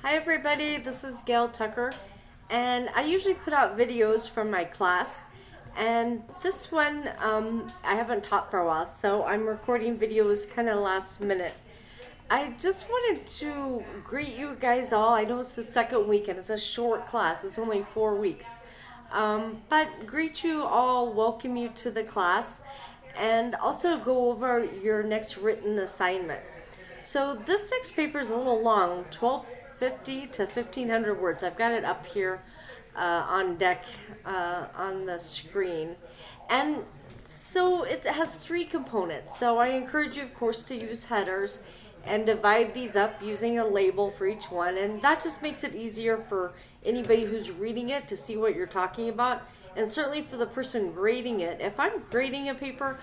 Hi everybody, this is Gail Tucker, and I usually put out videos from my class, and this one I haven't taught for a while, so I'm recording videos kind of last minute. I just wanted to greet you guys all. I know it's the second week and it's a short class, it's only 4 weeks. But greet you all, welcome you to the class, and also go over your next written assignment. So this next paper is a little long, 1250 to 1500 words. I've got it up here on deck on the screen. And so it has three components. So I encourage you, of course, to use headers and divide these up using a label for each one. And that just makes it easier for anybody who's reading it to see what you're talking about. And certainly for the person grading it. If I'm grading a paper,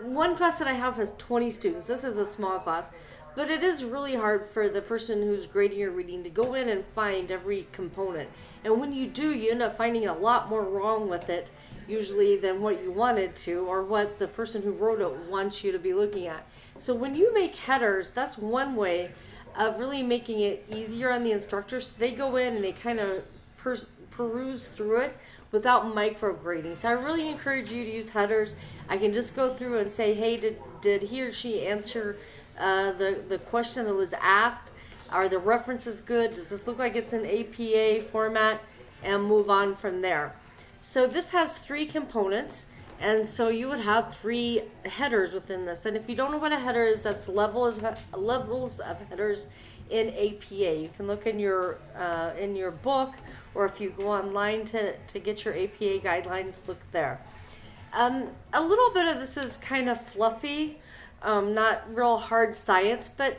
one class that I have has 20 students. This is a small class, but it is really hard for the person who's grading your reading to go in and find every component. And when you do, you end up finding a lot more wrong with it, usually, than what you wanted to, or what the person who wrote it wants you to be looking at. So when you make headers, that's one way of really making it easier on the instructors. They go in and they kind of peruse through it without micrograding. So I really encourage you to use headers. I can just go through and say, hey, did he or she answer the question that was asked? Are the references good? Does this look like it's an APA format? And move on from there. So this has three components, and so you would have three headers within this. And if you don't know what a header is, that's levels of headers in APA. You can look in your book, or if you go online to get your APA guidelines, look there. A little bit of this is kind of fluffy, not real hard science, but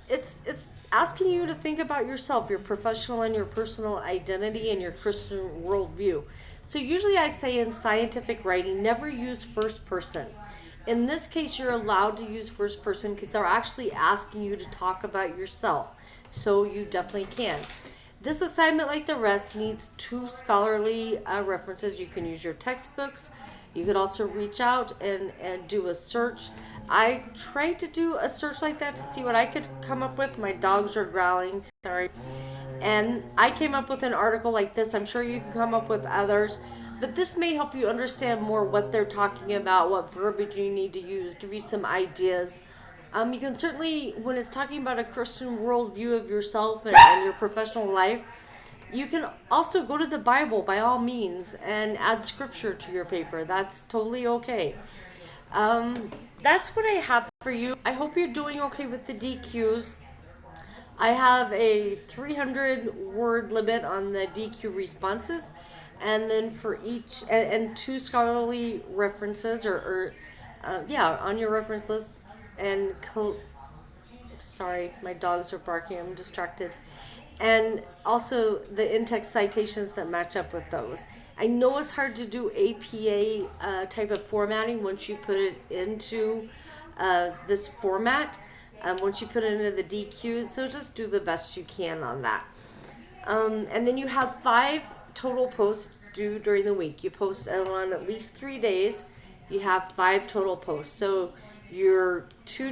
it's asking you to think about yourself, your professional and your personal identity, and your Christian worldview. So usually I say in scientific writing, never use first person. In this case, you're allowed to use first person because they're actually asking you to talk about yourself. So you definitely can. This assignment, like the rest, needs two scholarly references. You can use your textbooks. You could also reach out and do a search. I tried to do a search like that to see what I could come up with. My dogs are growling, sorry. And I came up with an article like this. I'm sure you can come up with others. But this may help you understand more what they're talking about, what verbiage you need to use, give you some ideas. You can certainly, when it's talking about a Christian worldview of yourself and your professional life, you can also go to the Bible by all means and add scripture to your paper. That's totally okay. That's what I have for you. I hope you're doing okay with the DQs. I have a 300 word limit on the DQ responses, and then for each, and two scholarly references, on your reference list, and sorry, my dogs are barking, I'm distracted. And also the in-text citations that match up with those. I know it's hard to do APA type of formatting once you put it into this format, once you put it into the DQ, so just do the best you can on that. And then you have 5 total posts due during the week. You post on at least 3 days, you have 5 total posts. So your 2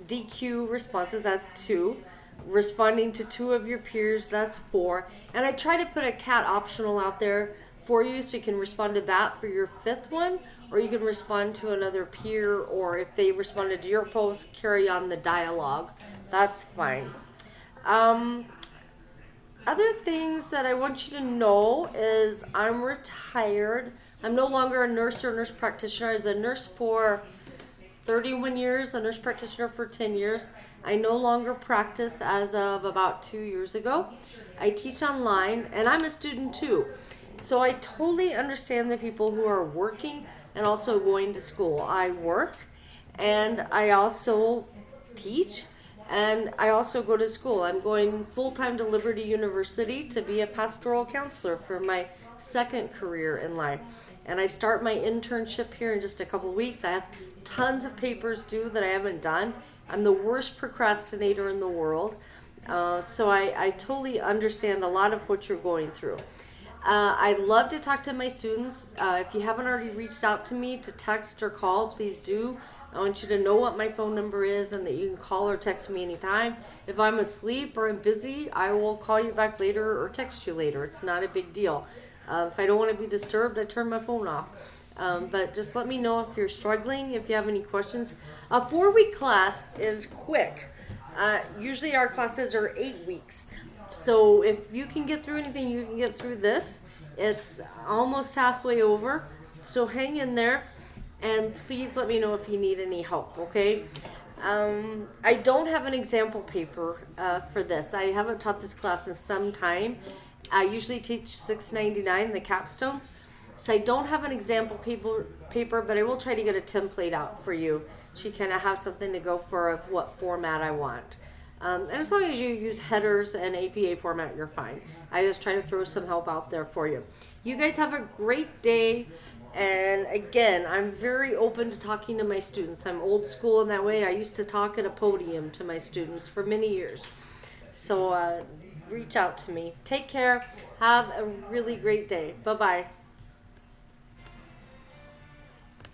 DQ responses, that's 2. Responding to 2 of your peers, that's 4. And I try to put a cat optional out there for you, so you can respond to that for your 5th one, or you can respond to another peer, or if they responded to your post, carry on the dialogue. That's fine. Other things that I want you to know is I'm retired. I'm no longer a nurse or nurse practitioner. I was a nurse for 31 years, a nurse practitioner for 10 years. I no longer practice as of about 2 years ago. I teach online, and I'm a student too. So I totally understand the people who are working and also going to school. I work, and I also teach, and I also go to school. I'm going full-time to Liberty University to be a pastoral counselor for my second career in life. And I start my internship here in just a couple of weeks. I have tons of papers due that I haven't done. I'm the worst procrastinator in the world. So I totally understand a lot of what you're going through. I love to talk to my students. If you haven't already reached out to me to text or call, please do. I want you to know what my phone number is and that you can call or text me anytime. If I'm asleep or I'm busy, I will call you back later or text you later. It's not a big deal. If I don't want to be disturbed, I turn my phone off. But just let me know if you're struggling, if you have any questions. A 4-week class is quick. Usually our classes are 8 weeks. So if you can get through anything, you can get through this. It's almost halfway over. So hang in there, and please let me know if you need any help, okay? I don't have an example paper for this. I haven't taught this class in some time. I usually teach $6.99, the capstone. So I don't have an example paper, but I will try to get a template out for you. So you kind of have something to go for of what format I want. And as long as you use headers and APA format, you're fine. I just try to throw some help out there for you. You guys have a great day. And again, I'm very open to talking to my students. I'm old school in that way. I used to talk at a podium to my students for many years. So reach out to me. Take care. Have a really great day. Bye-bye.